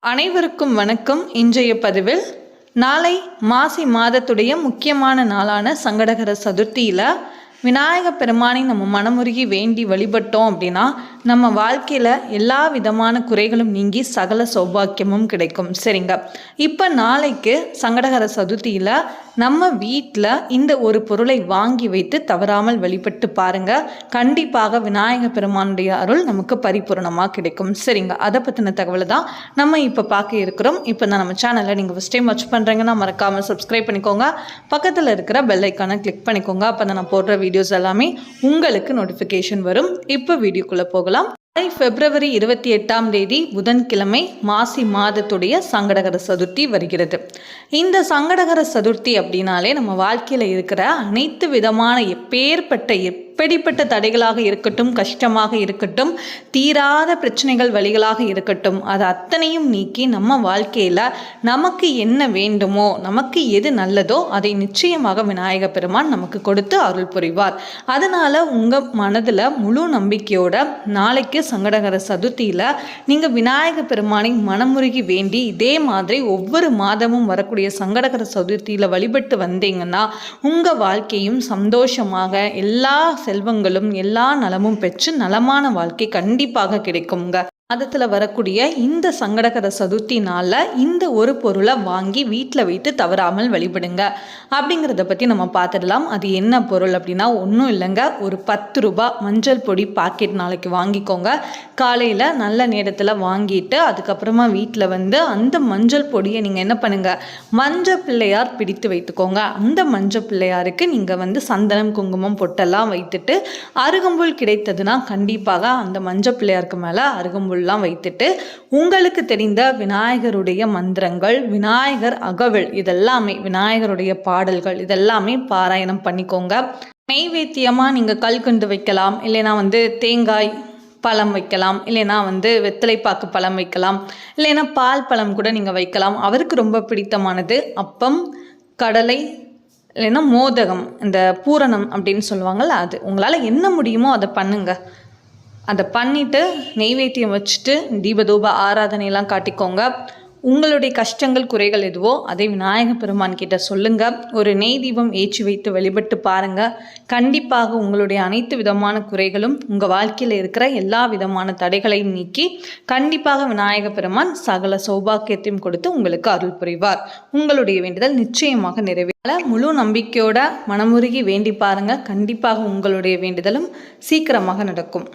அனைவருக்கும் வணக்கம். இன்றைய பதிவில் நாளை மாசி மாதத்துடைய முக்கியமான நாளான சங்கடகர சதுர்த்தியில் விநாயக பெருமானை நம்ம மனமுருகி வேண்டி வழிபட்டோம் அப்படின்னா நம்ம வாழ்க்கையில் எல்லா விதமான குறைகளும் நீங்கி சகல சௌபாக்கியமும் கிடைக்கும். சரிங்க, இப்போ நாளைக்கு சங்கடகர சதுர்த்தியில் நம்ம வீட்டில் இந்த ஒரு பொருளை வாங்கி வைத்து தவறாமல் வழிபட்டு பாருங்க. கண்டிப்பாக விநாயக பெருமானுடைய அருள் நமக்கு பரிபூர்ணமாக கிடைக்கும். சரிங்க, அதை பற்றின தகவலை தான் நம்ம இப்போ பார்க்க இருக்கிறோம். இப்போ தான் நம்ம சேனலில் நீங்கள் ஃபஸ்ட் டைம் வாட்ச் பண்ணுறீங்கன்னா மறக்காமல் சப்ஸ்கிரைப் பண்ணிக்கோங்க. பக்கத்தில் இருக்கிற பெல் ஐக்கானை கிளிக் பண்ணிக்கோங்க. அப்போ தான் நான் போடுற வீடியோஸ் எல்லாமே உங்களுக்கு நோட்டிஃபிகேஷன் வரும். இப்போ வீடியோக்குள்ளே போகலாம். பிப்ரவரி 28 புதன்கிழமை மாசி மாதத்துடைய சங்கடகர சதுர்த்தி வருகிறது. இந்த சங்கடகர சதுர்த்தி அப்படின்னாலே நம்ம வாழ்க்கையில் இருக்கிற அனைத்து விதமான எப்படிப்பட்ட தடைகளாக இருக்கட்டும், கஷ்டமாக இருக்கட்டும், தீராத பிரச்சனைகள் வழிகளாக இருக்கட்டும், அது அத்தனையும் நீக்கி நம்ம வாழ்க்கையில் நமக்கு என்ன வேண்டுமோ, நமக்கு எது நல்லதோ அதை நிச்சயமாக விநாயக பெருமான் நமக்கு கொடுத்து அருள் புரிவார். அதனால் உங்கள் மனதில் முழு நம்பிக்கையோட நாளைக்கு சங்கடகர சதுர்த்தியில் நீங்கள் விநாயக பெருமானை மனமுருகி வேண்டி இதே மாதிரி ஒவ்வொரு மாதமும் வரக்கூடிய சங்கடகர சதுர்த்தியில் வழிபட்டு வந்தீங்கன்னா உங்கள் வாழ்க்கையும் சந்தோஷமாக எல்லா செல்வங்களும் எல்லா நலமும் பெற்று நலமான வாழ்க்கை கண்டிப்பாக கிடைக்குங்க. மாதத்தில் வரக்கூடிய இந்த சங்கடகர சதுர்த்தி நாளில் இந்த ஒரு பொருளை வாங்கி வீட்டில் வைத்து தவறாமல் வழிபடுங்க. அப்படிங்கிறத பற்றி நம்ம பார்த்துடலாம். அது என்ன பொருள் அப்படின்னா ஒன்றும் இல்லைங்க, ஒரு 10 ரூபாய் மஞ்சள் பொடி பாக்கெட் நாளைக்கு வாங்கிக்கோங்க. காலையில் நல்ல நேரத்தில் வாங்கிட்டு அதுக்கப்புறமா வீட்டில் வந்து அந்த மஞ்சள் பொடியை நீங்கள் என்ன பண்ணுங்கள், மஞ்சள் பிள்ளையார் பிடித்து வைத்துக்கோங்க. அந்த மஞ்சள் பிள்ளையாருக்கு நீங்கள் வந்து சந்தனம் குங்குமம் பொட்டெல்லாம் வைத்துட்டு அருகம்புல் கிடைத்ததுன்னா கண்டிப்பாக அந்த மஞ்சள் பிள்ளையாருக்கு மேலே அருகம்புல் வைத்துட்டு உங்களுக்கு தெரிந்த விநாயகருடைய மந்திரங்கள், விநாயகர் அகவல், இதெல்லாமே விநாயகருடைய பாடல்கள் இதெல்லாமே பாராயணம் பண்ணிக்கோங்க. நெய்வேத்தியமாக நீங்கள் கல்கண்டு வைக்கலாம், இல்லைனா வந்து தேங்காய் பழம் வைக்கலாம், இல்லைனா வந்து வெத்தலைப்பாக்கு பழம் வைக்கலாம், இல்லைனா பால் பழம் கூட நீங்கள் வைக்கலாம். அவருக்கு ரொம்ப பிடித்தமானது அப்பம், கடலை, இல்லைன்னா மோதகம், இந்த பூரணம் அப்படின்னு சொல்லுவாங்கள்ல, அது உங்களால் என்ன முடியுமோ அதை பண்ணுங்கள். அதை பண்ணிவிட்டு நெய்வேத்தியம் வச்சுட்டு தீபதூப ஆராதனையெல்லாம் காட்டிக்கோங்க. உங்களுடைய கஷ்டங்கள் குறைகள் எதுவோ அதை விநாயக பெருமான் கிட்ட சொல்லுங்கள். ஒரு நெய் தீபம் ஏற்றி வைத்து வழிபட்டு பாருங்கள். கண்டிப்பாக உங்களுடைய அனைத்து விதமான குறைகளும் உங்கள் வாழ்க்கையில் இருக்கிற எல்லா விதமான தடைகளையும் நீக்கி கண்டிப்பாக விநாயக பெருமான் சகல சௌபாக்கியத்தையும் கொடுத்து உங்களுக்கு அருள் புரிவார். உங்களுடைய வேண்டுதல் நிச்சயமாக நிறைவேற முழு நம்பிக்கையோட மனமுருகி வேண்டி பாருங்கள். கண்டிப்பாக உங்களுடைய வேண்டுதலும் சீக்கிரமாக நடக்கும்.